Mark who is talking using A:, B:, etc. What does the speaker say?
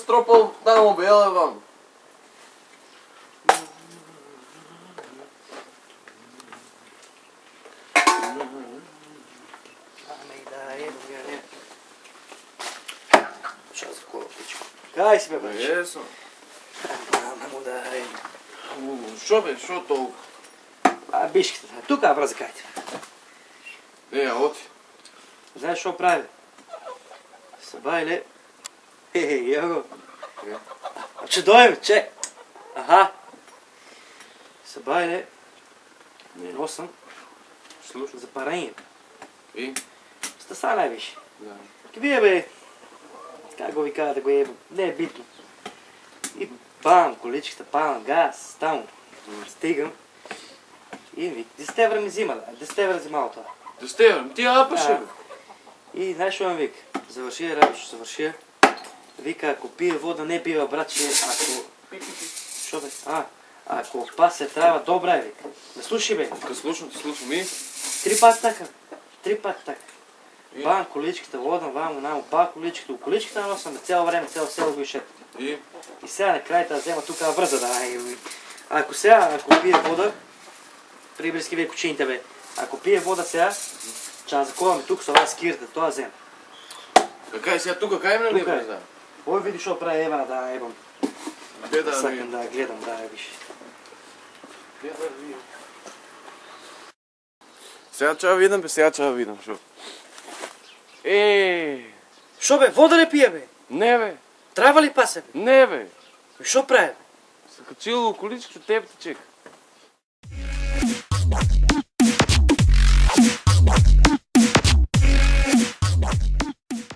A: стропал тамо бе, еле вам.
B: Кај си бе, брач?
A: Jesam.
B: Мама му дай.
A: Шо бе, шо толку?
B: Бишките, тука врзакајте.
A: Оти.
B: Знаеш шо прави? Сабајле. Ево го. Че дојем, че. Аха. Сабајле. Носам.
A: Слушам.
B: За парање.
A: И?
B: Ста са највише.
A: Да.
B: Ке бие бе. Как го викава да го ебам? Не е битно. И пам, количката, пам, газ, таму. Стигам. И вик, 10 евра ми взима, 10 евра взимало това.
A: 10 евра, ти апаше бе.
B: И знаеш шо ме вик? Завърши, работиш, завърши. Вика, ако пие вода, не бива, братче, ако... Шо бе? Ако пасе трава, добра е, вика. Не слушай бе.
A: Ка слушам, ти слушам и?
B: 3 пати така. 3 пати така. Бам, количката, водам, вамо, намо, па количката, количката носаме цяло време, цяло село го ишет.
A: И?
B: И сега накрая да взема тук връза да. Ако сега, ако пие вода, прибриски вие кучините бе, ако пие вода сега, ча заковаме тук с ова скирта, това взема.
A: Какай сега тука, кай ме не
B: Тука е.
A: влеза?
B: Ой, види шо прави Ева, да, ебам.
A: Гледа,
B: Сакам да гледам, да, виж.
A: Сега чава видам, бе, сега чава видам, шо?
B: Шо бе, вода ли пие бе?
A: Не бе,
B: Трава ли пасе бе?
A: не бе.
B: Шо прави бе?
A: Се качило количката, теб те чека.